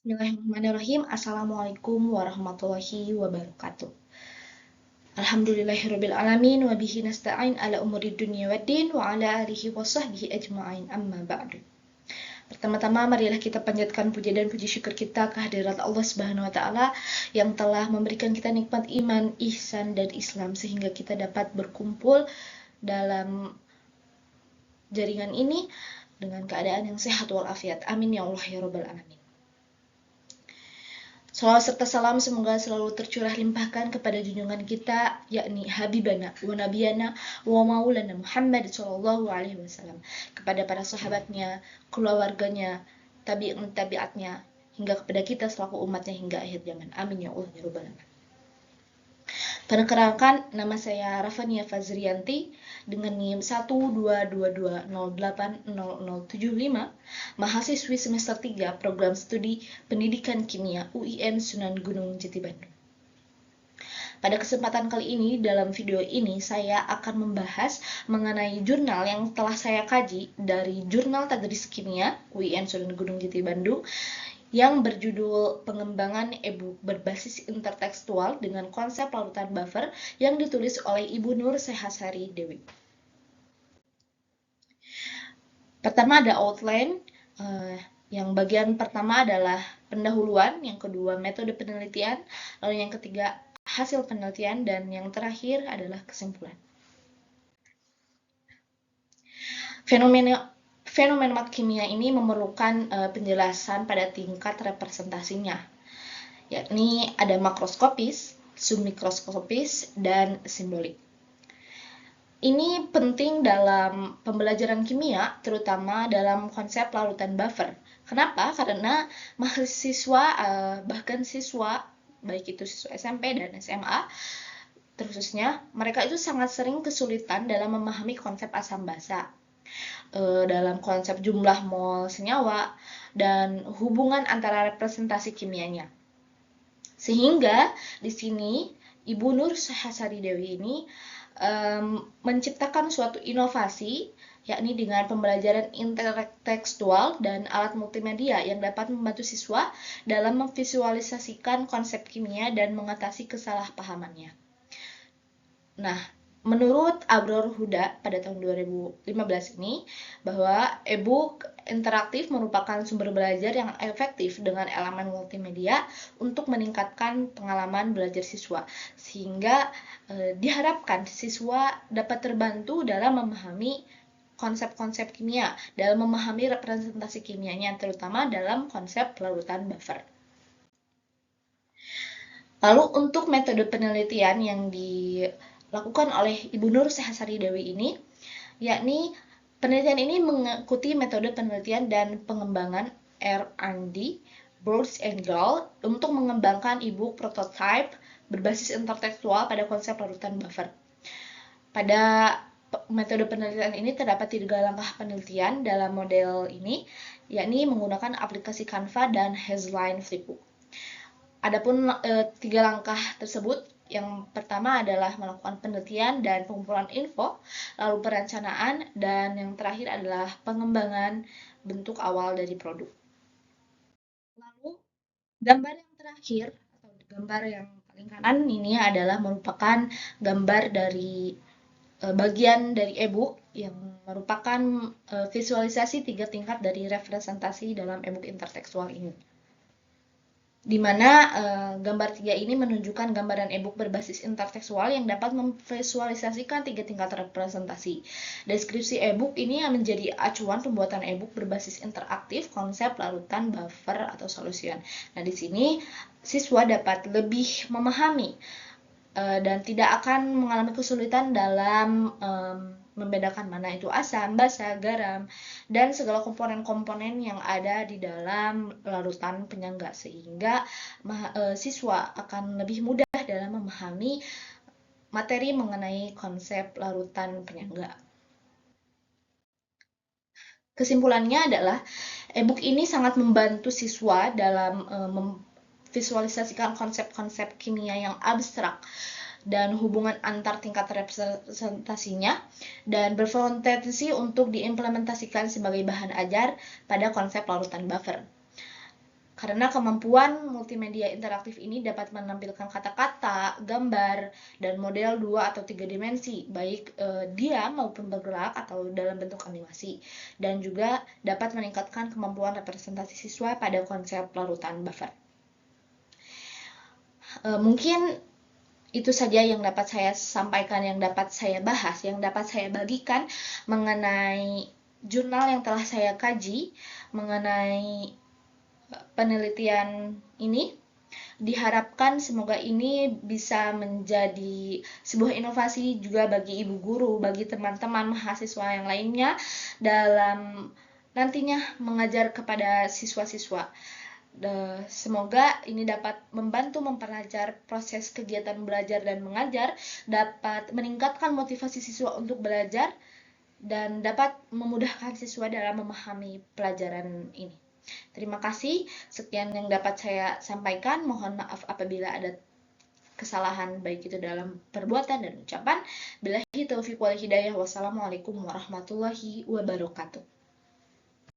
Bismillahirrahmanirrahim. Assalamualaikum warahmatullahi wabarakatuh. Alhamdulillahirabbil alamin wa bihi nasta'in ala umuri dunya waddin wa ala alihi wa sahbihi ajma'in amma ba'du. Pertama-tama marilah kita panjatkan puja dan puji syukur kita kehadirat Allah Subhanahu wa taala yang telah memberikan kita nikmat iman, ihsan dan Islam sehingga kita dapat berkumpul dalam jaringan ini dengan keadaan yang sehat walafiat. Amin ya Allah ya rabbal alamin. Salawat serta salam semoga selalu tercurah limpahkan kepada junjungan kita, yakni Habibana wa Nabiyana wa Maulana Muhammad sallallahu alaihi wasallam, kepada para sahabatnya, keluarganya, tabi'atnya, hingga kepada kita selaku umatnya hingga akhir zaman. Amin ya Allah ya rabbal alamin. Perkenalkan, nama saya Rafania Fazrianti dengan NIM 12220800075, mahasiswi semester 3 program studi Pendidikan Kimia UIN Sunan Gunung Jati Bandung. Pada kesempatan kali ini, dalam video ini saya akan membahas mengenai jurnal yang telah saya kaji dari Jurnal Tadris Kimia UIN Sunan Gunung Jati Bandung yang berjudul Pengembangan e-book berbasis intertekstual dengan konsep larutan buffer yang ditulis oleh Ibu Nur Sehasari Dewi. Pertama ada outline, yang bagian pertama adalah pendahuluan, yang kedua metode penelitian, lalu yang ketiga hasil penelitian, dan yang terakhir adalah kesimpulan. Fenomena kimia ini memerlukan penjelasan pada tingkat representasinya, yakni ada makroskopis, submikroskopis, dan simbolik. Ini penting dalam pembelajaran kimia, terutama dalam konsep larutan buffer. Kenapa? Karena mahasiswa, bahkan siswa, baik itu siswa SMP dan SMA, terkhususnya, mereka itu sangat sering kesulitan dalam memahami konsep asam basa, dalam konsep jumlah mol senyawa, dan hubungan antara representasi kimianya. Sehingga di sini Ibu Nur Sehasari Dewi ini menciptakan suatu inovasi, yakni dengan pembelajaran intertekstual dan alat multimedia yang dapat membantu siswa dalam memvisualisasikan konsep kimia dan mengatasi kesalahpahamannya. Nah, menurut Abror Huda pada tahun 2015 ini, bahwa e-book interaktif merupakan sumber belajar yang efektif dengan elemen multimedia untuk meningkatkan pengalaman belajar siswa, sehingga diharapkan siswa dapat terbantu dalam memahami konsep-konsep kimia, dalam memahami representasi kimianya, terutama dalam konsep larutan buffer. Lalu untuk metode penelitian yang dilakukan oleh Ibu Nur Sehasari Dewi ini, yakni penelitian ini mengikuti metode penelitian dan pengembangan R&D, Birds and Girl, untuk mengembangkan e-book prototype berbasis intertekstual pada konsep larutan buffer. Pada metode penelitian ini terdapat 3 langkah penelitian dalam model ini, yakni menggunakan aplikasi Canva dan Hazeline Flipbook. Adapun 3 langkah tersebut, yang pertama adalah melakukan penelitian dan pengumpulan info, lalu perencanaan, dan yang terakhir adalah pengembangan bentuk awal dari produk. Lalu gambar yang terakhir atau gambar yang paling kanan ini adalah merupakan gambar dari bagian dari e-book yang merupakan visualisasi 3 tingkat dari representasi dalam e-book intertekstual ini, di mana gambar 3 ini menunjukkan gambaran e-book berbasis intertekstual yang dapat memvisualisasikan 3 tingkat representasi. Deskripsi e-book ini menjadi acuan pembuatan e-book berbasis interaktif konsep larutan buffer atau solution. Nah, di sini siswa dapat lebih memahami dan tidak akan mengalami kesulitan dalam membedakan mana itu asam, basa, garam, dan segala komponen-komponen yang ada di dalam larutan penyangga, sehingga siswa akan lebih mudah dalam memahami materi mengenai konsep larutan penyangga. Kesimpulannya adalah e-book ini sangat membantu siswa dalam memvisualisasikan konsep-konsep kimia yang abstrak dan hubungan antar tingkat representasinya, dan berpotensi untuk diimplementasikan sebagai bahan ajar pada konsep larutan buffer. Karena kemampuan multimedia interaktif ini dapat menampilkan kata-kata, gambar, dan model 2 atau 3 dimensi, baik diam maupun bergerak atau dalam bentuk animasi. Dan juga dapat meningkatkan kemampuan representasi siswa pada konsep larutan buffer. Mungkin itu saja yang dapat saya sampaikan, yang dapat saya bahas, yang dapat saya bagikan mengenai jurnal yang telah saya kaji, mengenai penelitian ini. Diharapkan semoga ini bisa menjadi sebuah inovasi juga bagi ibu guru, bagi teman-teman mahasiswa yang lainnya dalam nantinya mengajar kepada siswa-siswa. Semoga ini dapat membantu memperlancar proses kegiatan belajar dan mengajar, dapat meningkatkan motivasi siswa untuk belajar, dan dapat memudahkan siswa dalam memahami pelajaran ini. Terima kasih, sekian yang dapat saya sampaikan. Mohon maaf apabila ada kesalahan baik itu dalam perbuatan dan ucapan. Billahi taufiq wal hidayah. Wassalamualaikum warahmatullahi wabarakatuh.